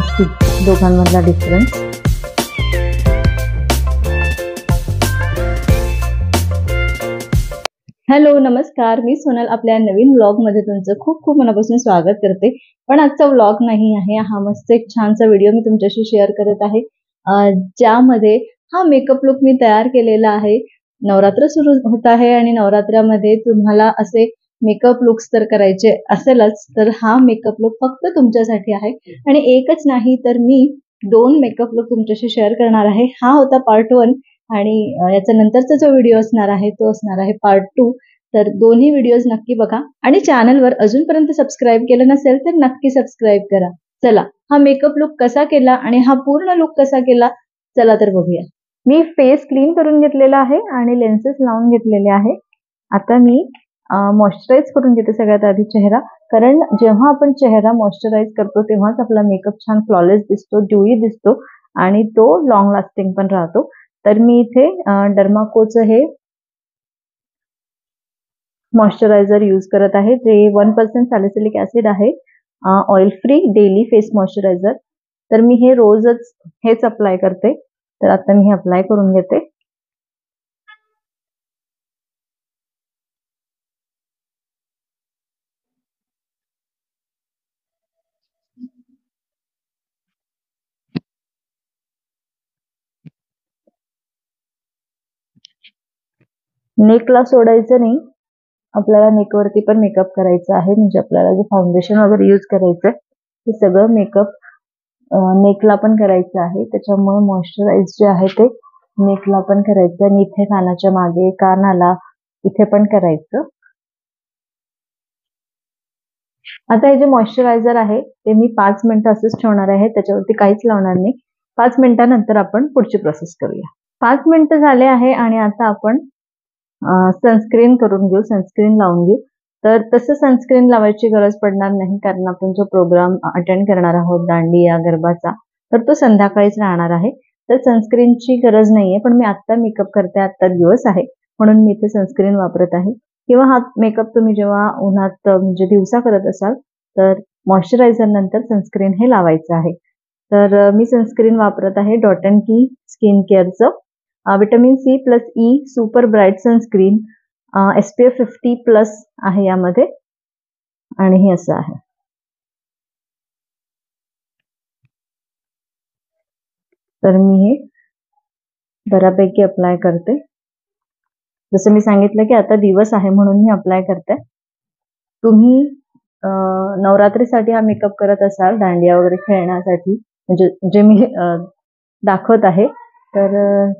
Stick दोघांमधला difference. Hello नमस्कार, मी सोनल आपल्या नवीन व्लॉगमध्ये तुमचं खूप खूप मनापासून स्वागत करते. पण आजचा व्लॉग नाही आहे, हा मस्त एक छानसा व्हिडिओ मी तुमच्याशी शेअर करत आहे, ज्यामध्ये हा मेकअप लुक मी तयार केलेला आहे. नवरात्र सुरू होत आहे आणि नवरात्रामध्ये तुम्हाला असे मेकअप लुक्स तर करायचे असेलच, तर हा मेकअप लुक फक्त तुमच्यासाठी आहे. आणि एकच नाही तर मी 2 मेकअप लुक तुमच्याशी शेअर करणार आहे. हा होता पार्ट 1 आणि याचा नंतरचा जो व्हिडिओ असणार आहे तो असणार आहे पार्ट 2. तर दोन्ही व्हिडिओज नक्की बघा आणि चॅनलवर अजूनपर्यंत सबस्क्राईब केलं नसेल तर नक्की सबस्क्राईब करा. चला हा मेकअप लुक कसा केला आणि हा पूर्ण लुक कसा केला चला तर बघूया. मी फेस क्लीन करून घेतलेला आहे आणि लेन्सेस लावून घेतलेले आहे. आता मी मॉइश्चराइज करून घेते सगळ्यात आधी चेहरा, कारण जेव्हा आपण चेहरा मॉइश्चराइज करतो तेव्हाच आपला मेकअप छान फ्लॉलेस दिसतो, ड्यूई दिसतो आणि तो लॉंग लास्टिंग पण राहतो. तर मी इथे डर्माकोचं हे मॉइश्चरायझर यूज करत आहे, जे 1% सॅलिसिलिक ऍसिड आहे, oil free daily face moisturiser. तर मी हे रोजच हेच अप्लाय करते. तर आता मी हे अप्लाय करून घेते. नेकला सोडायचं नाही, आपल्याला नेकवरती पण मेकअप करायचा आहे. म्हणजे आपल्याला जे फाउंडेशन वगैरे यूज करायचं ते सगळं मेकअप नेकला पण करायचं आहे. त्याच्यामुळे मॉइश्चराइज जे आहे ते नेकला पण करायचं आणि इथे कानाच्या मागे, कानाला इथे पण करायचं. आता हे जे मॉइश्चरायझर आहे ते मी 5 मिनिटं असंच ठेवणार आहे, त्याच्यावरती काहीच लावणार नाही. 5 मिनिटांनंतर आपण पुढची प्रोसेस करूया. 5 मिनिटं झाले आहे आणि आता आपण सनस्क्रीन करून घेऊ, सनस्क्रीन लावून घेऊ. तर तसं सनस्क्रीन लावायची गरज पडणार नाही, कारण आपण जो प्रोग्राम अटेंड करणार आहोत दांडिया गरबाचा, तर तो संध्याकाळीच राहणार आहे. तर सनस्क्रीनची गरज नाहीये, पण मी आत्ता मेकअप करते, आत्ता दिवस आहे म्हणून मी इथे सनस्क्रीन वापरत आहे. किंवा हा मेकअप तुम्ही जेव्हा उन्हात म्हणजे दिवसा करत असाल तर मॉइश्चरायझर नंतर सनस्क्रीन हे लावायचं आहे. तर मी सनस्क्रीन वापरत आहे डॉट अँड की स्किन केअरचं vitamin C plus E super bright sunscreen, SPF 50+ आहे यामध्ये आणि हे असं आहे. तर मी हे बऱ्यापैकी अप्लाय करते. जसं मी सांगितलं की आता दिवस आहे म्हणून मी अप्लाय करते. तुम्ही नवरात्रीसाठी हा मेकअप करत असाल, दांडिया वगैरे खेळण्यासाठी, म्हणजे जे मी दाखवत आहे, तर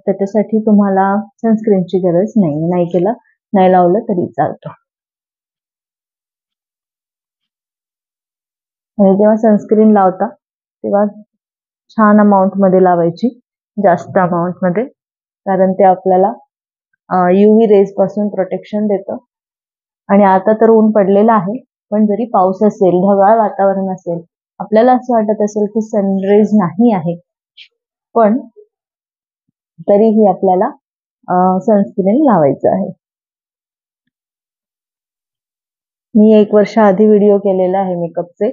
त्याच्यासाठी तुम्हाला सनस्क्रीनची गरज नाही. नाही केलं, नाही लावलं तरी चालतं. आणि जेव्हा सनस्क्रीन लावता तेव्हा छान अमाऊंट मध्ये लावायची, जास्त अमाऊंट मध्ये, कारण ते आपल्याला UV रेज पासून प्रोटेक्शन देतं. आणि आता तर ऊन पडलेलं आहे, पण जरी पाऊस असेल, ढगाळ वातावरण असेल, आपल्याला असं वाटत असेल की सनरेज नाही आहे, पण तरीही आपल्याला सनस्क्रीन लावायचं आहे. मी 1 वर्ष आधी व्हिडिओ केलेला आहे मेकअपचे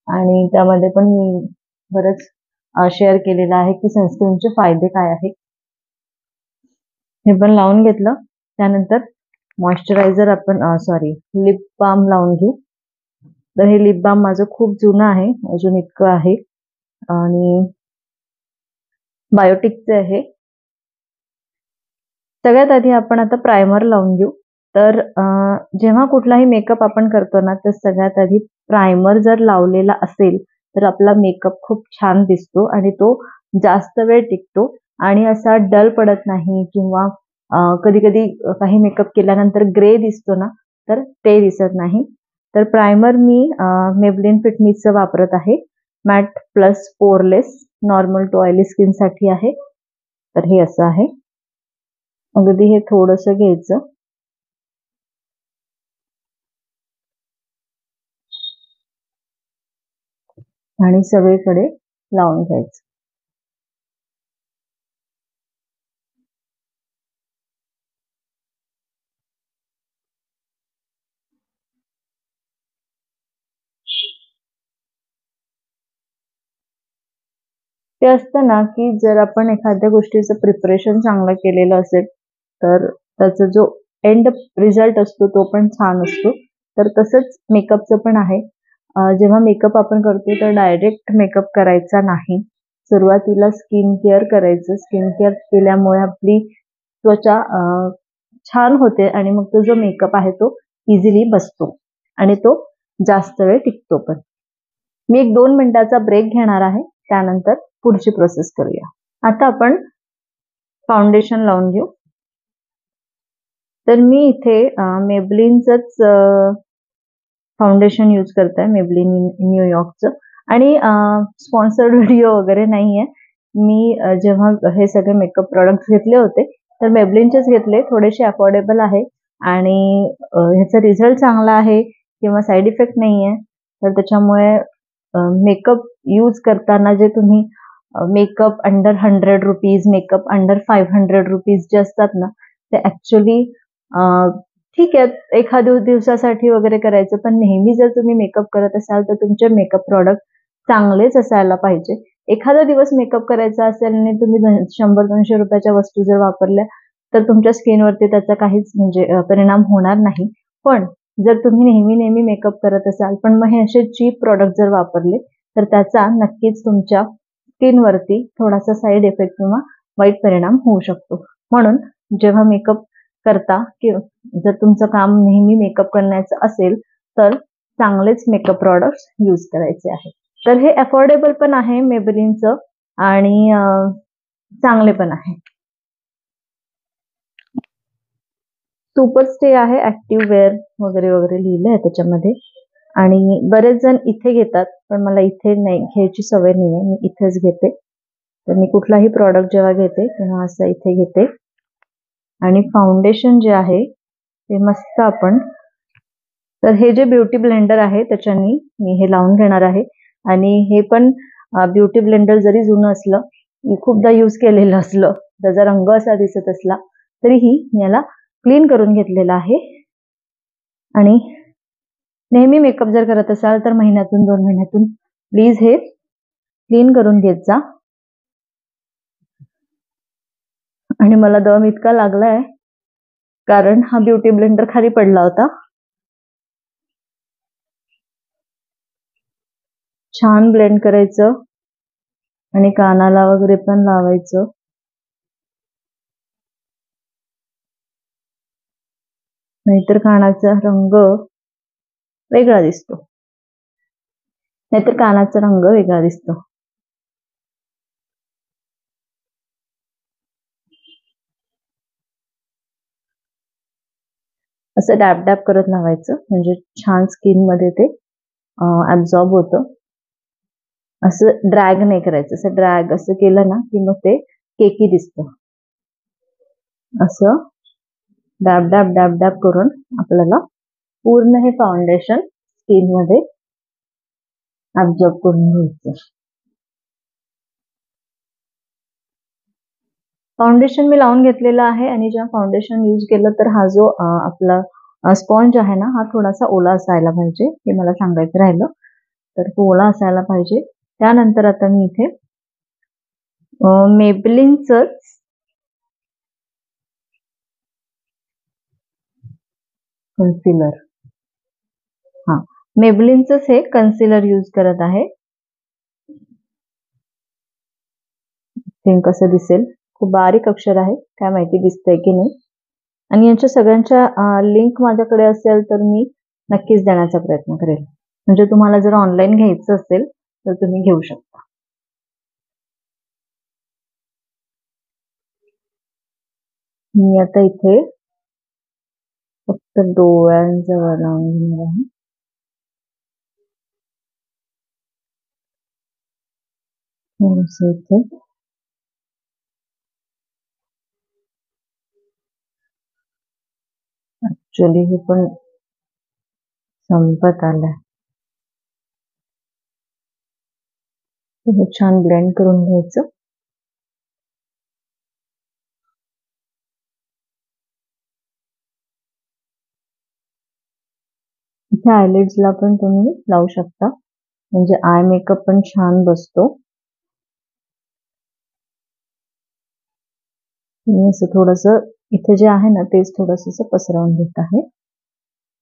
आणि त्यामध्ये पण मी बरंच शेअर केलेलं आहे की सनस्क्रीनचे फायदे काय आहेत. हे पण लावून घेतलं. त्यानंतर मॉइश्चरायझर आपण लिप बाम लावून घेऊ. तर हे लिप बाम माझं खूप जुनं आहे, अजून इतकं आहे आणि बायोटिकचे आहे. सगळ्यात आधी आपण आता प्रायमर लावून घेऊ. तर जेव्हा कुठलाही मेकअप आपण करतो ना, तर सगळ्यात आधी प्रायमर जर लावलेला असेल तर आपला मेकअप खूप छान दिसतो आणि तो जास्त वेळ टिकतो आणि असा डल पडत नाही. किंवा कधी कधी काही मेकअप केल्यानंतर ग्रे दिसतो ना, तर ते दिसत नाही. तर प्रायमर मी मेबलिन फिट मीचं वापरत आहे, matte plus poreless, normal to oily skin साठी आहे. तर हे असं आहे. अगदी हे थोडंसं घ्यायचं आणि सगळीकडे लावून घ्यायचं. ते असतं ना की जर आपण एखाद्या गोष्टीचं प्रिपरेशन चांगलं केलेलं असेल तर त्याचा जो एंड रिझल्ट असतो तो पण छान असतो. तर तसंच मेकअपचं पण आहे. जेव्हा मेकअप आपण करतो तर डायरेक्ट मेकअप करायचा नाही. सुरुवातीला स्किन केअर करायचं. स्किन केअर केल्यामुळे आपली त्वचा छान होते आणि मग तो जो मेकअप आहे तो इझिली बसतो आणि तो जास्त वेळ टिकतो पण. मी एक 2 मिनिटाचा ब्रेक घेणार आहे. त्यानंतर पुढची प्रोसेस करूया. आता आपण फाउंडेशन लावून घेऊ. तर मी इथे मेबलिनचंच फाउंडेशन यूज करते आहे, मेबलिन न्यूयॉर्कचं आणि स्पॉन्सर्ड व्हिडिओ वगैरे नाहीये. मी जेव्हा हे सगळे मेकअप प्रॉडक्ट्स घेतले होते तर मेबलिनचेच घेतले. थोडेसे अफोर्डेबल आहे आणि ह्याचा रिझल्ट चांगला आहे किंवा साईड इफेक्ट नाहीये. तर त्याच्यामुळे मेकअप यूज करताना जे तुम्ही मेकअप अंडर ₹100, मेकअप अंडर ₹500 जे असतात ना, ते ॲक्चुअली ठीक आहे एखाद्या दिवसासाठी वगैरे करायचं, पण नेहमी जर तुम्ही मेकअप करत असाल तर तुमचे मेकअप प्रॉडक्ट चांगलेच असायला पाहिजे. एखादा दिवस मेकअप करायचा असेल आणि तुम्ही ₹100-200 वस्तू जर वापरल्या तर तुमच्या स्किनवरती त्याचा काहीच म्हणजे परिणाम होणार नाही. पण जर तुम्ही नेहमी मेकअप करत असाल पण मग हे असे चीप प्रॉडक्ट जर वापरले तर त्याचा नक्कीच तुमच्या स्किनवरती थोडासा साईड इफेक्ट किंवा वाईट परिणाम होऊ शकतो. म्हणून जेव्हा मेकअप करता किंवा जर तुमचं काम नेहमी मेकअप करण्याचं असेल तर चांगलेच मेकअप प्रॉडक्ट्स यूज करायचे आहेत. तर हे अफोर्डेबल पण आहे मेबलिनचं आणि चांगले पण आहे. सुपर स्टे आहे, ॲक्टिव्ह वेअर वगैरे लिहिलं आहे त्याच्यामध्ये आणि बरेच जण इथे घेतात पण मला इथे नाही घ्यायची सवय नाही आहे. मी इथेच घेते. तर मी कुठलाही प्रॉडक्ट जेव्हा घेते तेव्हा असं इथे घेते आणि फाउंडेशन जे आहे ते मस्त आपण तर हे जे ब्युटी ब्लेंडर आहे त्याच्यानी मी हे लावून घेणार आहे आणि हे पण ब्युटी ब्लेंडर जरी जुनं असलं, मी खूपदा यूज केलेलं असलं, त्याचा रंग असा दिसत असला तरीही मी याला क्लीन करून घेतलेला आहे आणि नेहमी मेकअप जर करत असाल तर महिन्यातून 2 महिन्यातून प्लीज हे क्लीन करून घेत जा. आणि मला दम इतका लागलाय कारण हा ब्युटी ब्लेंडर खाली पडला होता. छान ब्लेंड करायचं आणि कानाला वगैरे पण लावायचं. नाहीतर कानाचा रंग वेगळा दिसतो. नाहीतर कानाचा रंग वेगळा दिसतो. असं डॅब करत लावायचं म्हणजे छान स्किनमध्ये ते ॲब्झॉर्ब होतं. असं ड्रॅग नाही करायचं. असं ड्रॅग असं केलं ना की मग ते केकी दिसतं. असं डॅब करून आपल्याला पूर्ण हे फाउंडेशन स्किनमध्ये ॲब्झॉर्ब करून घ्यायचं. फाउंडेशन मी लावून घेतलेलं आहे आणि जेव्हा फाउंडेशन यूज केलं तर हा जो आपला स्पॉन्ज आहे ना हा थोडासा ओला असायला पाहिजे हे मला सांगायचं राहिलं. तर तो ओला असायला पाहिजे. त्यानंतर आता मी इथे मेबलिनचंच कन्सिलर मेबलिनचंच हे कन्सिलर यूज करत आहे. कसं दिसेल खूप बारीक अक्षर आहे काय माहिती दिसतंय की नाही आणि यांच्या सगळ्यांच्या लिंक माझ्याकडे असेल तर मी नक्कीच देण्याचा प्रयत्न करेल. म्हणजे तुम्हाला जर ऑनलाईन घ्यायचं असेल तर तुम्ही घेऊ शकता. मी आता इथे फक्त डोळ्यांजवळ लावून घेणार आहे. इथे ऍक्च्युअली हे पण संपत आलंय. हे छान ब्लेंड करून घ्यायचं. इथे आयलिड्सला पण तुम्ही लावू शकता म्हणजे आय मेकअप पण छान बसतो. मी असं थोडंसं इथे जे आहे ना तेच थोडंसं पसरवून घेत आहे.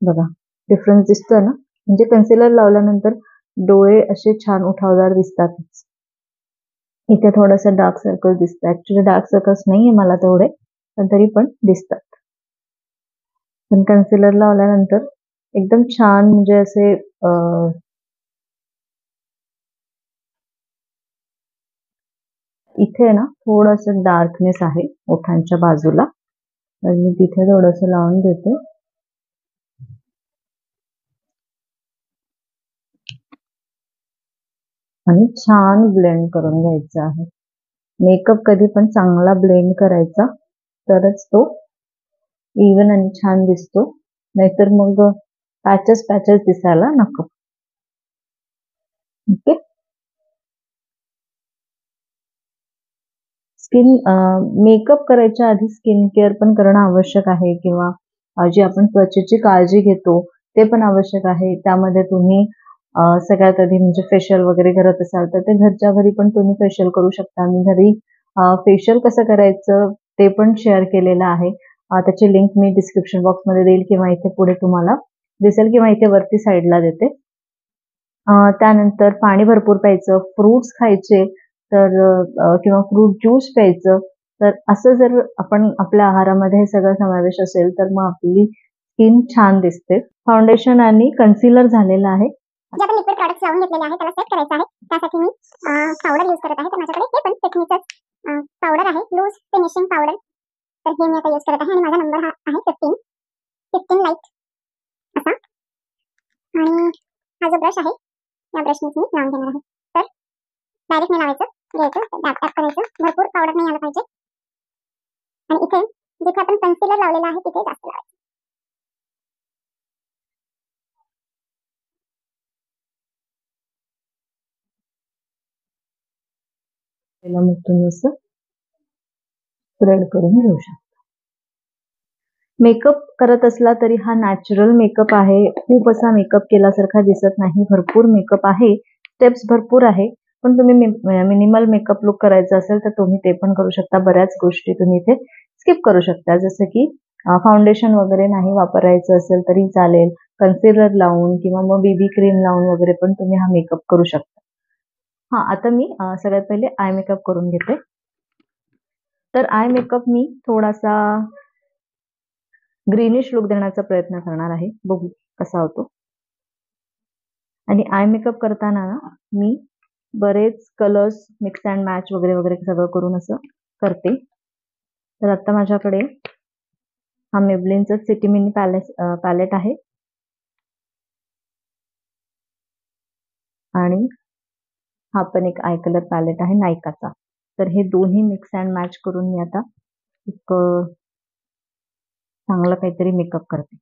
बघा डिफरन्स दिसतोय ना, म्हणजे कन्सिलर लावल्यानंतर डोळे असे छान उठावदार दिसतातच. इथे थोडंसं डार्क सर्कल दिसतं. ऍक्च्युली डार्क सर्कल्स नाहीये मला तेवढे, पण तरी पण दिसतात. पण कन्सिलर लावल्यानंतर एकदम छान म्हणजे असे इथे ना थोडंसं डार्कनेस आहे ओठांच्या बाजूला, तर मी तिथे थोडंसं लावून देते. आणि छान ब्लेंड करून घ्यायचं आहे. मेकअप कधी पण चांगला ब्लेंड करायचा, तरच तो इवन आणि छान दिसतो. नाहीतर मग पॅचेस दिसायला नको. ओके. मेकअप करायच्या आधी स्किन केअर पण करणं आवश्यक आहे, किंवा जी आपण त्वचेची काळजी घेतो ते पण आवश्यक आहे. त्यामध्ये तुम्ही सगळ्यात आधी म्हणजे फेशियल वगैरे करत असाल तर ते घरच्या घरी पण तुम्ही फेशियल करू शकता. मी घरी फेशियल कसं करायचं ते पण शेअर केलेलं आहे. त्याची लिंक मी डिस्क्रिप्शन बॉक्समध्ये देईल, किंवा इथे पुढे तुम्हाला दिसेल, किंवा इथे वरती साईडला देते. त्यानंतर पाणी भरपूर प्यायचं, फ्रुट्स खायचे, तर किंवा फ्रूट ज्यूस प्यायचं. तर असं जर आपण आपल्या आहारामध्ये हे सगळं समावेश असेल तर मग आपली स्किन छान दिसते. फाउंडेशन आणि कन्सिलर झालेलं आहे. जे आपण लिक्विड प्रॉडक्ट्स लावून घेतलेले आहे त्याला सेट करायचं आहे. त्यासाठी मी पावडर यूज करत आहे. तर माझ्याकडे हे पण टेक्निकच पावडर आहे, लूज फिनिशिंग पावडर. तर हे मी आता यूज करत आहे आणि माझा नंबर हा आहे 15 लाईट असा. आणि हा जो ब्रश आहे या ब्रशने मी लावून घेणार आहे. तर डायरेक्ट नाही लावायचं, घ्यायचं, टॅप टॅप करायचं. भरपूर पावडर नाही आला पाहिजे. आणि इथे जिथे आपण कन्सिलर लावलेला आहे तिथे जास्त लावायचं. त्याला मग तुम्ही असं स्प्रेड करून घेऊ शकता. मेकअप करत असला तरी हा नॅचरल मेकअप आहे. खूप असा मेकअप केल्यासारखा दिसत नाही. भरपूर मेकअप आहे, स्टेप्स भरपूर आहे. पण तुम्ही मिनिमल मेकअप लुक करायचं असेल तर तुम्ही ते पण करू शकता. बऱ्याच गोष्टी तुम्ही इथे स्किप करू शकता, जसं की फाउंडेशन वगैरे नाही वापरायचं असेल तरी चालेल. कन्सिलर लावून किंवा मग बीबी क्रीम लावून वगैरे पण तुम्ही हा मेकअप करू शकता. आता मी सगळ्यात पहिले आय मेकअप करून घेते. तर आय मेकअप मी थोडासा ग्रीनिश लुक देण्याचा प्रयत्न करणार आहे. बघू कसा होतो. आणि आय मेकअप करताना ना मी बरेच कलर्स मिक्स अँड मॅच वगैरे वगैरे सगळं करून असं करते. तर आता माझ्याकडे हा मेबलिनचा सिटी मिनी पॅलेट आहे, आणि हा पण एक आय कलर पॅलेट आहे नायकाचा. तर हे दोन्ही मिक्स अँड मॅच करून मी आता एक चांगलं काहीतरी मेकअप करते.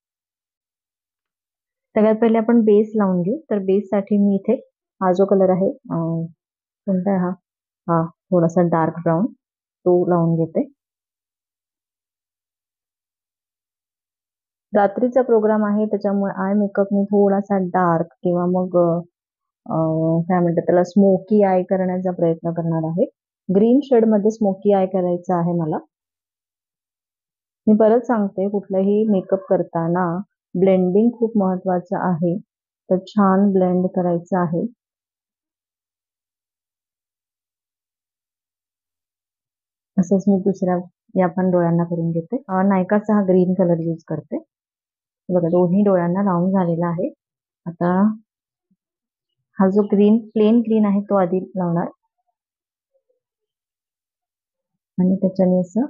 सगळ्यात पहिले आपण बेस लावून घेऊ. तर बेससाठी मी इथे हा जो कलर आहे कोणता आहे हा थोडासा डार्क ब्राऊन, तो लावून घेते. रात्रीचा प्रोग्राम आहे त्याच्यामुळे आय मेकअप मी थोडासा डार्क किंवा मग काय म्हणतात त्याला स्मोकी आय करण्याचा प्रयत्न करणार आहे. ग्रीन शेडमध्ये स्मोकी आय करायचं आहे मला. मी परत सांगते, कुठलाही मेकअप करताना ब्लेंडिंग खूप महत्वाचं आहे. तर छान ब्लेंड करायचं आहे. असंच मी दुसऱ्या या पण डोळ्यांना करून घेते. नायकाचा हा ग्रीन कलर यूज करते. बघा दोन्ही डोळ्यांना लावून झालेला आहे. आता हा जो प्लेन ग्रीन आहे तो आधी लावणार, आणि त्याच्याने असं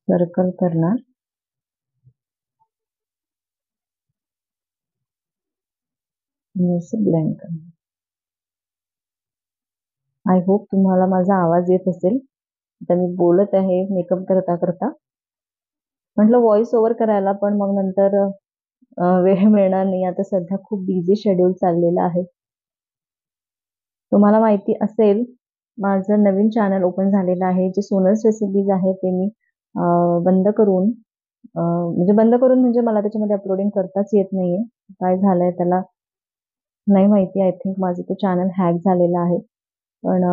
सर्कल करणार आणि असं ब्लेंड करणार. आय होप तुम्हाला माझा आवाज येत असेल. आता मी बोलत आहे मेकअप करता करता. म्हटलं व्हॉइस ओव्हर करायला, पण मग नंतर वेळ मिळणार नाही. आता सध्या खूप बिझी शेड्यूल चाललेलं आहे. तुम्हाला माहिती असेल माझं नवीन चॅनल ओपन झालेलं आहे, जे सोनल्स रेसिपीज आहे ते मी बंद करून म्हणजे मला त्याच्यामध्ये अपलोडिंग करताच येत नाहीये. काय झालंय त्याला नाही माहिती. आय थिंक माझं तो चॅनल हॅक झालेला आहे. पण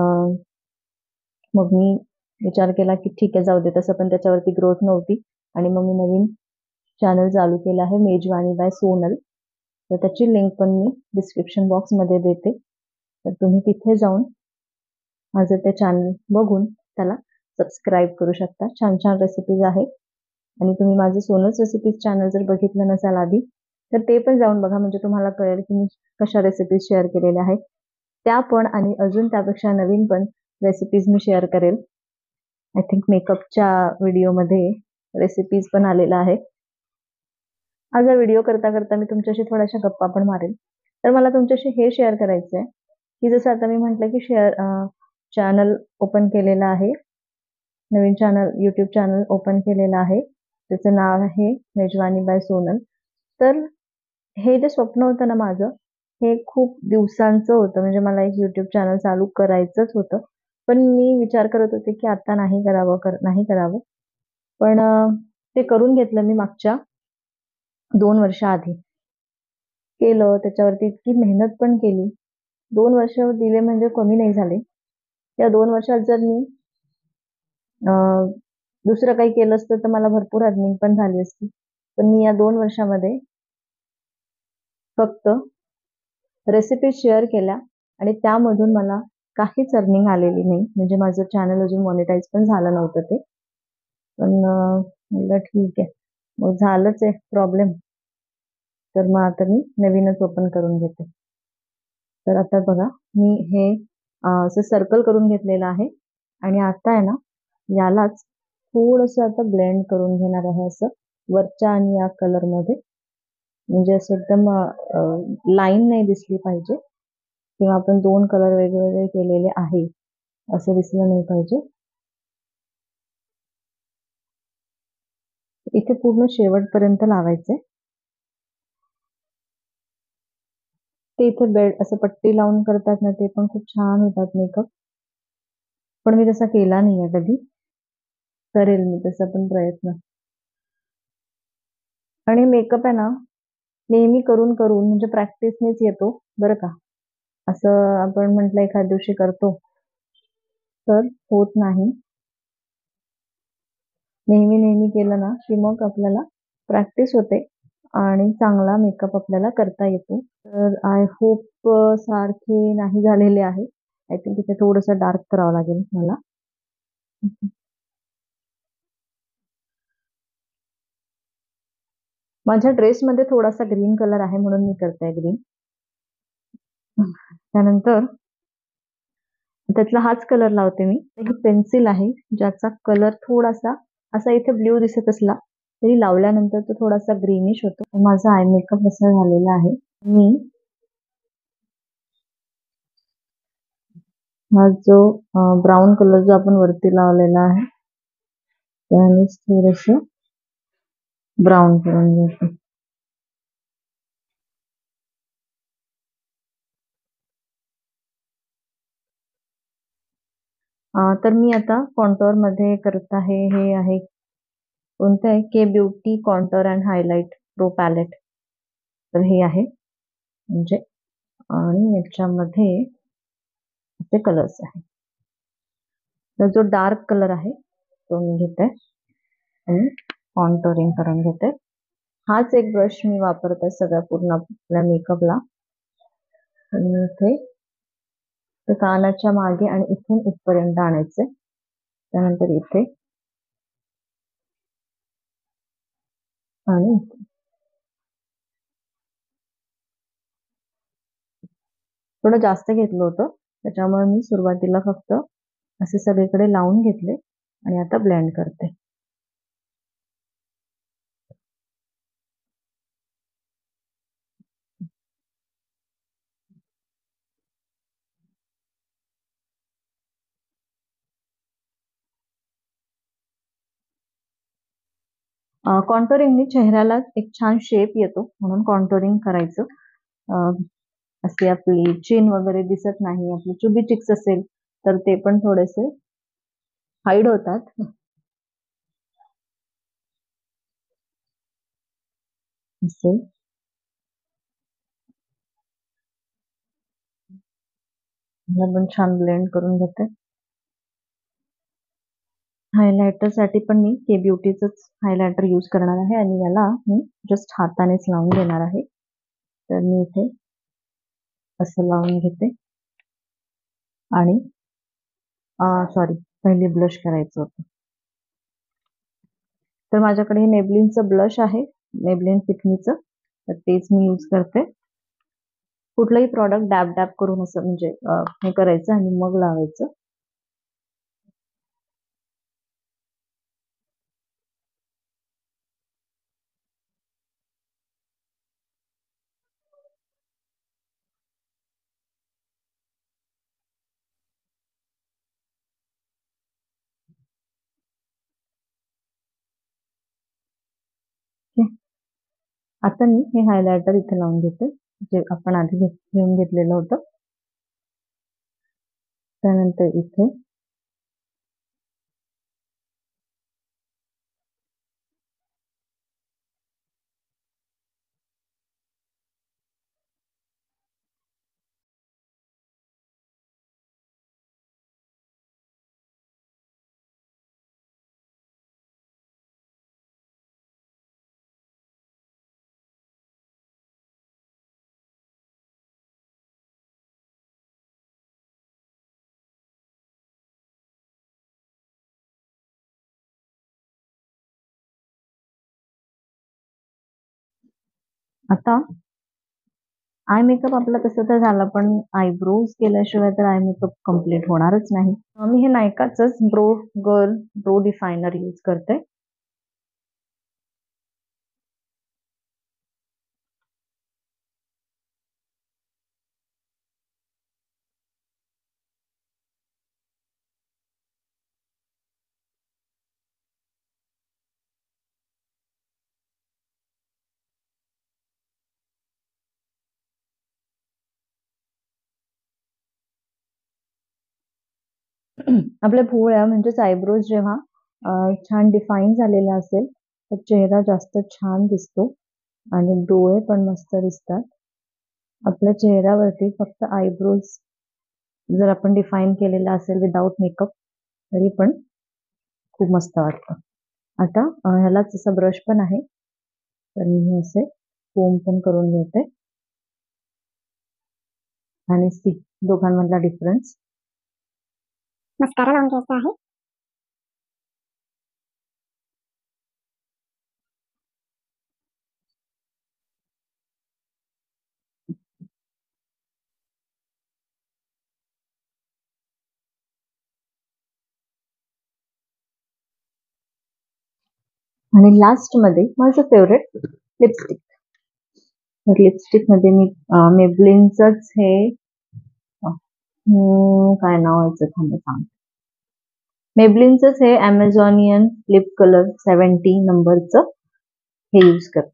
मग मी विचार केला की ठीक आहे जाऊ दे, तसं पण त्याच्यावरती ग्रोथ नव्हती. आणि मग मी नवीन चॅनल चालू केलं आहे, मेजवानी बाय सोनल. तर त्याची लिंक पण मी डिस्क्रिप्शन बॉक्समध्ये देते. तर तुम्ही तिथे जाऊन माझं ते चॅनल बघून त्याला सबस्क्राईब करू शकता. छान छान रेसिपीज आहेत. आणि तुम्ही माझं सोनल्स रेसिपीज चॅनल जर बघितलं नसाल आधी, तर ते पण जाऊन बघा, म्हणजे तुम्हाला कळेल की मी कशा रेसिपीज शेअर केलेल्या आहेत त्या पण, आणि अजून त्यापेक्षा नवीन पण रेसिपीज मी शेअर करेल. आय थिंक मेकअपच्या व्हिडिओमध्ये रेसिपीज पण आलेला आहे. आज हा व्हिडिओ करता करता मी तुमच्याशी थोड्याशा गप्पा पण मारेल. तर मला तुमच्याशी हे शेअर करायचं आहे की जसं आता मी म्हटलं की चॅनल ओपन केलेलं आहे, नवीन चॅनल यूट्यूब चॅनल ओपन केलेलं आहे. त्याचं नाव आहे मेजवानी बाय सोनल. तर हे जे स्वप्न होतं ना माझं, हे खूप दिवसांचं होतं. म्हणजे मला एक यूट्यूब चॅनल चालू करायचंच होतं. पण मी विचार करत होते की आता नाही करावं. पण ते करून घेतलं मी मागच्या 2 वर्षाआधी. केलं, त्याच्यावरती इतकी मेहनत पण केली. 2 वर्ष दिले म्हणजे कमी नाही झाले. या 2 वर्षात जर मी दुसरं काही केलं असतं तर मला भरपूर अर्निंग पण झाली असती. पण मी या 2 वर्षामध्ये फक्त रेसिपी शेअर केल्या आणि त्यामधून मला काहीच अर्निंग आलेली नाही. म्हणजे माझं चॅनल अजून मॉनिटाईज पण झालं नव्हतं ते. पण म्हटलं ठीक आहे, मग झालंच आहे प्रॉब्लेम, तर मग आता मी नवीनच ओपन करून घेते. तर आता बघा, मी हे असं सर्कल करून घेतलेलं आहे आणि आता आहे ना, यालाच थोडंसं आता ब्लेंड करून घेणार आहे, असं वरच्या आणि या कलरमध्ये. म्हणजे असं एकदम लाईन नाही दिसली पाहिजे, किंवा आपण 2 कलर वेगवेगळे केलेले आहे असं दिसलं नाही पाहिजे. इथे पूर्ण शेवटपर्यंत लावायचंय. ते इथे बेड असं पट्टी लावून करतात ना, ते पण खूप छान होतात मेकअप. पण मी तसा केला नाहीये कधी. करेल मी तसा पण प्रयत्न. आणि मेकअप आहे ना, नेहमी करून करून म्हणजे प्रॅक्टिसनेच येतो बरं का. असं आपण म्हटलं एखाद्या दिवशी करतो तर होत नाही. नेहमी नेहमी केलं ना की मग आपल्याला प्रॅक्टिस होते आणि चांगला मेकअप आपल्याला करता येतो. तर आय होप सारखे नाही झालेले आहे. आय थिंक इथे थोडंसं डार्क करावं लागेल मला. माझ्या ड्रेसमध्ये थोडासा ग्रीन कलर आहे म्हणून मी करते ग्रीन. त्यानंतर त्यातला हाच कलर लावते मी. ही पेन्सिल आहे ज्याचा कलर थोडासा असा इथे ब्ल्यू दिसत असला तरी लावल्यानंतर तो थोडासा ग्रीनिश होतो. माझा आय मेकअप असा झालेला आहे. मी हा जो ब्राऊन कलर जो आपण वरती लावलेला आहे त्यानेच थोडस ब्राऊन करून घेते. तर मी आता कॉन्टोर मध्ये करत आहे. हे आहे कोणतं आहे, K beauty contour and highlight pro palette. तर हे आहे म्हणजे, आणि याच्यामध्ये असे कलर्स आहे. तर जो डार्क कलर आहे तो मी घेते आणि कॉन्टोरिंग करून घेते. हाच एक ब्रश मी वापरते सगळ्या पूर्ण आपल्या मेकअपला. आणि इथे कानाच्या मागे आणि इथून इथपर्यंत आणायचे. त्यानंतर इथे आणि थोडं जास्त घेतलं होतं, त्याच्यामुळे मी सुरुवातीला फक्त असे सगळीकडे लावून घेतले आणि आता ब्लेंड करते. कॉन्टोरिंगने चेहऱ्याला एक छान शेप येतो म्हणून कॉन्टोरिंग करायचं. असे आपली चिन वगैरे दिसत नाही, आपली चुबी चिक्स असेल तर ते पण थोडेसे हाईड होतात. असे पण छान ब्लेंड करून घेते. हायलायटरसाठी पण मी के ब्युटीचंच हायलायटर यूज करणार आहे आणि याला मी जस्ट हातानेच लावून घेणार आहे. तर मी इथे असं लावून घेते आणि सॉरी, पहिले ब्लश करायचं होतं. तर माझ्याकडे हे मेबलिनचं ब्लश आहे, मेबलिन फिटमीचं, तर तेच मी यूज करते. कुठलंही प्रॉडक्ट डॅब डॅब करून असं म्हणजे हे करायचं आणि मग लावायचं. आता मी हे हायलायटर इथे लावून घेते, जे आपण आधी घेऊन घेतलेलं होतं. त्यानंतर इथे आता आय मेकअप आपला तसं तर झाला, पण आयब्रोज केल्याशिवाय तर आय मेकअप कम्प्लीट होणारच नाही. मी हे नायकाचंच ब्रो गर्ल ब्रो डिफायनर यूज करते. आपल्या भुवया म्हणजेच आयब्रोज जेव्हा छान डिफाईन झालेला असेल तर चेहरा जास्त छान दिसतो आणि डोळे पण मस्त दिसतात. आपल्या चेहऱ्यावरती फक्त आयब्रोज जर आपण डिफाईन केलेला असेल विदाउट मेकअप तरी पण खूप मस्त वाटतं. आता ह्यालाच असा ब्रश पण आहे, तर मी हे असे कोम पण करून घेते आणि सी दोघांमधला डिफरन्स. मस्कारा लावून घ्यायचा आहे. आणि लास्ट मध्ये माझं फेवरेट लिपस्टिक. तर लिपस्टिक मध्ये मी मेबलिनचंच हे काय नाव याचं थांबा सांगते. मेबलिनचंच हे ॲमेझॉनियन लिप कलर 70 नंबरचं हे यूज करते.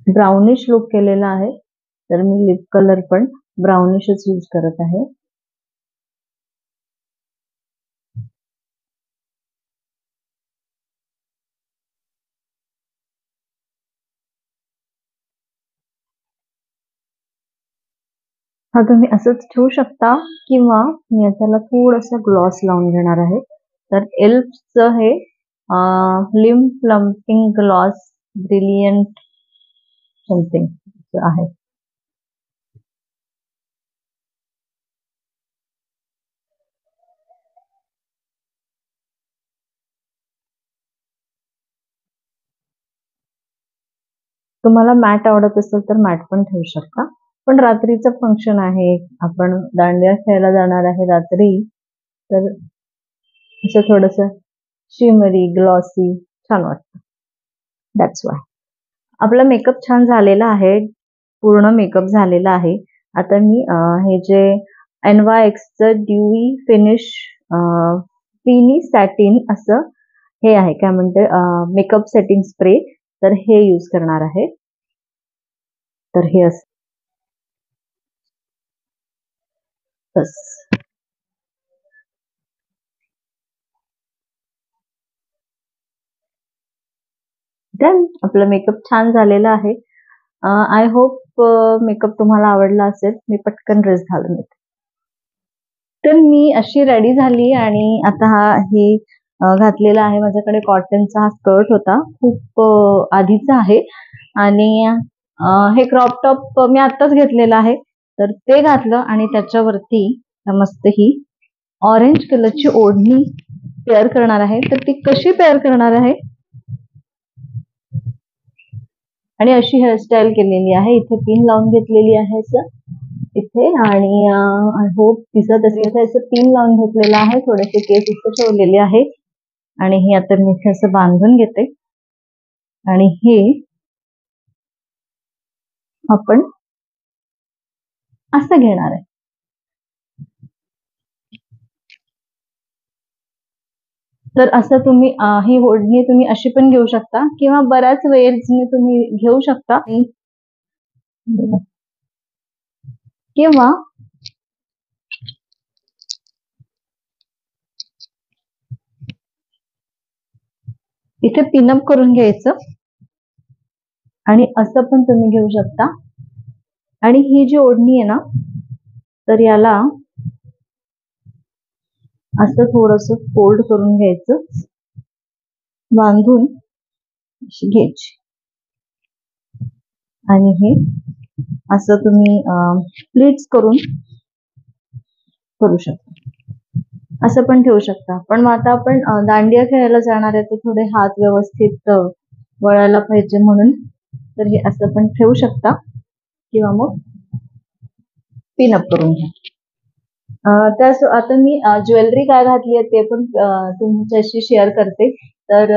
ब्राउनिश लुक केलेला आहे, तर मी लिप कलर पण ब्राउनिशच यूज करत आहे. हा तुम्ही असंच ठेवू शकता किंवा मी याच्याला थोडंसं ग्लॉस लावून घेणार आहे. तर एल्फचं हे लिम प्लम्पिंग ग्लॉस ब्रिलियंट समथिंग आहे. तुम्हाला मॅट आवडत असेल तर मॅट पण ठेवू शकता, पण रात्रीचं फंक्शन आहे, आपण दांडिया खेळायला जाणार आहे रात्री, तर असं थोडंसं शिमरी ग्लॉसी छान वाटतं. That's why. आपला मेकअप छान झालेला आहे, पूर्ण मेकअप झालेला आहे. आता मी हे जे NYXचं ड्यूई फिनिश फिनी सॅटिन असं हे आहे, काय म्हणते मेकअप सेटिंग स्प्रे, तर हे यूज करणार आहे. तर हे असं बस. डन. आपला मेकअप छान झालेला आहे. आय होप मेकअप तुम्हाला आवडला असेल. मी पटकन ड्रेस घालून येते. तर मी अशी रेडी झाली आणि आता ही घातलेला आहे. माझ्याकडे कॉटनचा हा स्कर्ट होता, खूप आधीचा आहे आणि हे क्रॉप टॉप मी आत्ताच घेतलेला आहे. तर ते घातलं आणि त्याच्यावरती मस्त ही ऑरेंज कलरची ओढणी पेअर करणार आहे. तर ती कशी पेअर करणार आहे आणि अशी हेअरस्टाईल केलेली आहे. इथे पिन लावून घेतलेली आहे असं इथे आणि आय होप दिसत असेल तर असं पिन लावून घेतलेलं आहे. थोडेसे केस इथे ठेवलेले आहे आणि हे आता मी इथे असं बांधून घेते आणि हे आपण असं घेणार आहे. तर असं तुम्ही ही ओढणी तुम्ही अशी पण घेऊ शकता किंवा बऱ्याच वेळेने तुम्ही घेऊ शकता किंवा इथे पिनअप करून घ्यायचं आणि असं पण तुम्ही घेऊ शकता. आणि ही जी ओढणी आहे ना, तर याला असं थोडस फोल्ड करून घ्यायचं, बांधून अशी घ्यायची आणि हे असं तुम्ही प्लीट्स करून करू शकता. असं पण ठेवू शकता. पण मग आता आपण दांडिया खेळायला जाणार आहे तर थोडे हात व्यवस्थित वळायला पाहिजे म्हणून तर हे असं पण ठेवू शकता किंवा मग पिनअप करून घ्या. त्यास आता मी ज्वेलरी काय घातली आहे ते पण तुमच्याशी शेअर करते. तर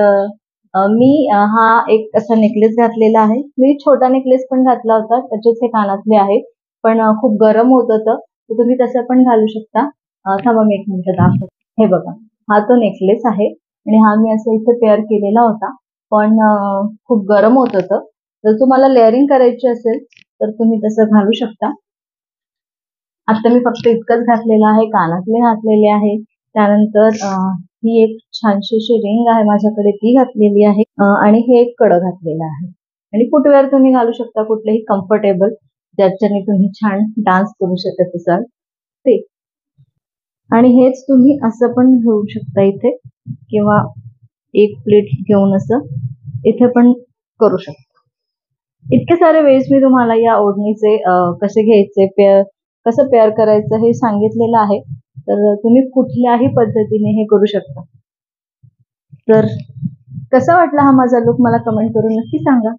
मी हा एक असा नेकलेस घातलेला आहे. मी छोटा नेकलेस पण घातला होता, त्याचेच हे कानातले आहे. पण खूप गरम होत होतं तर तुम्ही तसं पण घालू शकता. थांबा मी एक मिनिट दाखवते. हे बघा, हा तो नेकलेस आहे आणि हा मी असं इथे पेअर केलेला होता. पण खूप गरम होत होतं. जर तुम्हाला लेअरिंग करायची असेल तर तुम्ही तसं घालू शकता. आता मी फक्त इतकंच घातलेलं आहे. कानातले घातलेले आहे. त्यानंतर ही एक छानशी अशी रिंग आहे माझ्याकडे, ती घातलेली आहे आणि हे एक कडं घातलेलं आहे. आणि फुटवेअर तुम्ही घालू शकता कुठलेही कम्फर्टेबल, ज्याच्याने तुम्ही छान डान्स करू शकत असाल ते. आणि हेच तुम्ही असं पण घेऊ शकता इथे किंवा एक प्लेट घेऊन असं इथे पण करू शकता. इतके सारे वेज मी तुम्हाला या ओढणीचे कसे घ्यायचे, कसं पेअर करायचं हे सांगितलेलं आहे. तर तुम्ही कुठल्याही पद्धतीने हे करू शकता. तर कसा वाटला हा माझा लुक मला कमेंट करून नक्की सांगा.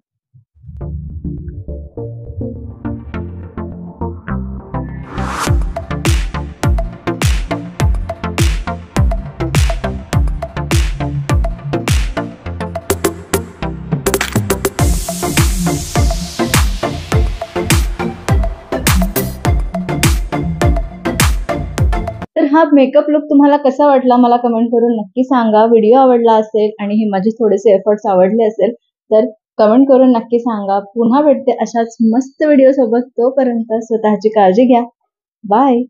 तर हा मेकअप लुक तुम्हाला कसा वाटला मला कमेंट करून नक्की सांगा. व्हिडिओ आवडला असेल आणि हे माझे थोडेसे एफर्ट्स आवडले असेल तर कमेंट करून नक्की सांगा. पुन्हा भेटते अशाच मस्त व्हिडिओ सोबत. तोपर्यंत स्वतःची काळजी घ्या. बाय.